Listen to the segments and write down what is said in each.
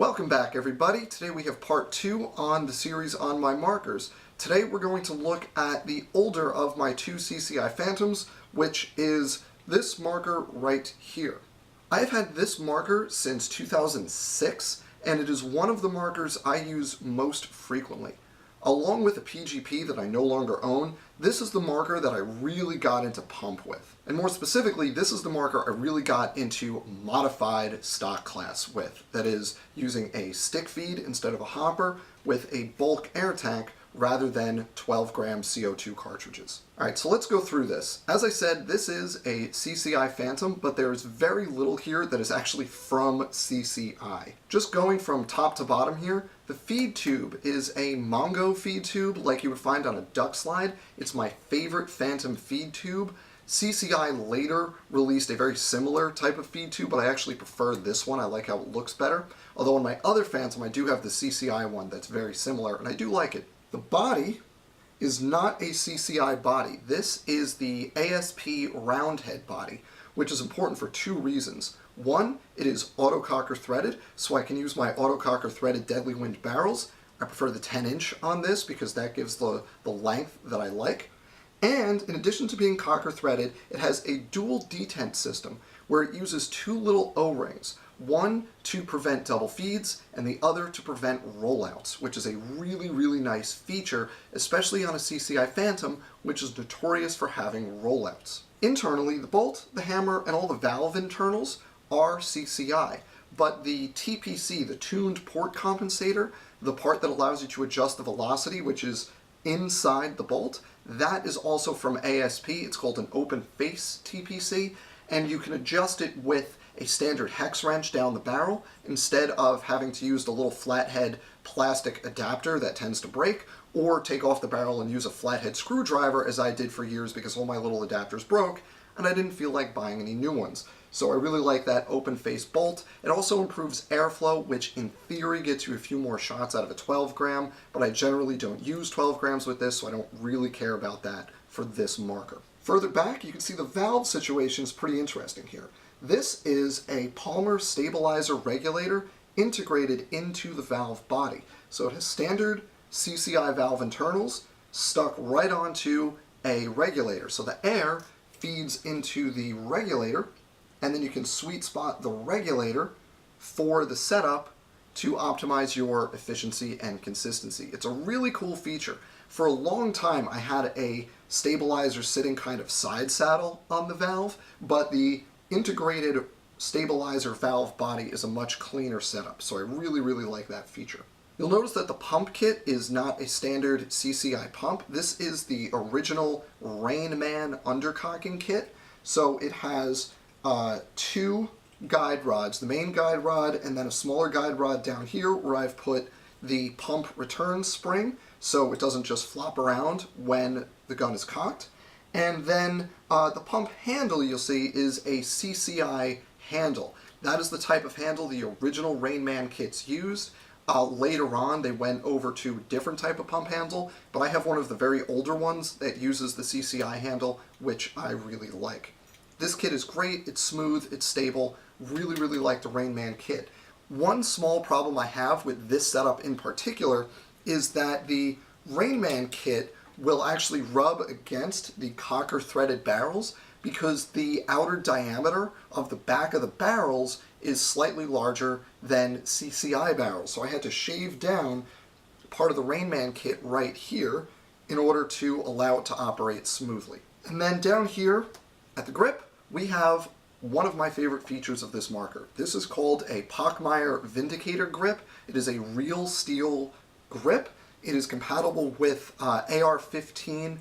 Welcome back, everybody. Today we have part 2 on the series on my markers. Today we're going to look at the older of my two CCI Phantoms, which is this marker right here. I've had this marker since 2006, and it is one of the markers I use most frequently. Along with a PGP that I no longer own, this is the marker that I really got into pump with. And more specifically, this is the marker I really got into modified stock class with. That is, using a stick feed instead of a hopper with a bulk air tank rather than 12-gram CO2 cartridges. Alright, so let's go through this. As I said, this is a CCI Phantom, but there's very little here that is actually from CCI. Just going from top to bottom here, the feed tube is a Mongo feed tube like you would find on a duck slide. It's my favorite Phantom feed tube. CCI later released a very similar type of feed tube, but I actually prefer this one. I like how it looks better. Although on my other Phantom, I do have the CCI one that's very similar, and I do like it. The body is not a CCI body. This is the ASP roundhead body, which is important for two reasons. One, it is autococker threaded, so I can use my autococker threaded Deadly Wind barrels. I prefer the 10-inch on this because that gives the length that I like. And in addition to being cocker threaded, it has a dual detent system where it uses two little O-rings. One to prevent double feeds, and the other to prevent rollouts, which is a really nice feature, especially on a CCI Phantom, which is notorious for having rollouts. Internally, the bolt, the hammer, and all the valve internals are CCI, but the TPC, the tuned port compensator, the part that allows you to adjust the velocity, which is inside the bolt, that is also from ASP. It's called an open face TPC, and you can adjust it with a standard hex wrench down the barrel instead of having to use the little flathead plastic adapter that tends to break, or take off the barrel and use a flathead screwdriver as I did for years because all my little adapters broke and I didn't feel like buying any new ones. So I really like that open face bolt. It also improves airflow, which in theory gets you a few more shots out of a 12-gram, but I generally don't use 12 grams with this, so I don't really care about that for this marker. Further back, you can see the valve situation is pretty interesting here. This is a Palmer stabilizer regulator integrated into the valve body. So it has standard CCI valve internals stuck right onto a regulator. So the air feeds into the regulator, and then you can sweet spot the regulator for the setup to optimize your efficiency and consistency. It's a really cool feature. For a long time, I had a stabilizer sitting kind of side saddle on the valve, but the integrated stabilizer valve body is a much cleaner setup, so I really like that feature. You'll notice that the pump kit is not a standard CCI pump. This is the original Rain Man undercocking kit, so it has two guide rods, the main guide rod and then a smaller guide rod down here where I've put the pump return spring so it doesn't just flop around when the gun is cocked. And then the pump handle, you'll see, is a CCI handle. That is the type of handle the original Rain Man kits used. Later on, they went over to a different type of pump handle, but I have one of the very older ones that uses the CCI handle, which I really like. This kit is great, it's smooth, it's stable, really like the Rain Man kit. One small problem I have with this setup in particular is that the Rain Man kit will actually rub against the cocker threaded barrels because the outer diameter of the back of the barrels is slightly larger than CCI barrels. So I had to shave down part of the Rain Man kit right here in order to allow it to operate smoothly. And then down here at the grip, we have one of my favorite features of this marker. This is called a Pockmeyer Vindicator grip. It is a real steel grip. It is compatible with AR-15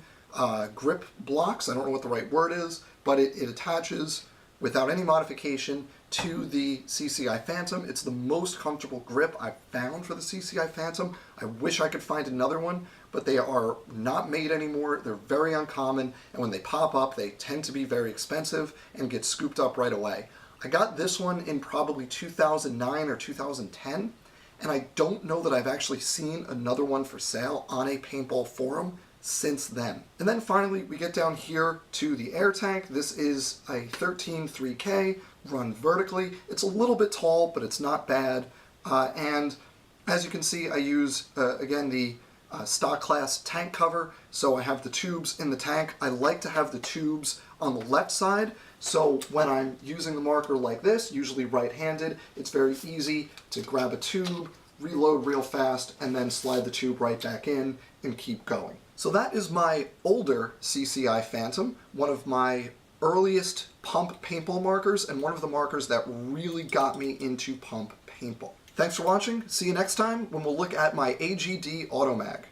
grip blocks. I don't know what the right word is, but it attaches without any modification to the CCI Phantom. It's the most comfortable grip I've found for the CCI Phantom. I wish I could find another one, but they are not made anymore. They're very uncommon, and when they pop up, they tend to be very expensive and get scooped up right away. I got this one in probably 2009 or 2010, and I don't know that I've actually seen another one for sale on a paintball forum since then. And then finally, we get down here to the air tank. This is a 13 3K run vertically. It's a little bit tall, but it's not bad. And as you can see, I use, again, the stock class tank cover. So I have the tubes in the tank. I like to have the tubes on the left side. So when I'm using the marker like this, usually right-handed, it's very easy to grab a tube, reload real fast, and then slide the tube right back in and keep going. So that is my older CCI Phantom, one of my earliest pump paintball markers and one of the markers that really got me into pump paintball. Thanks for watching. See you next time when we'll look at my AGD Automag.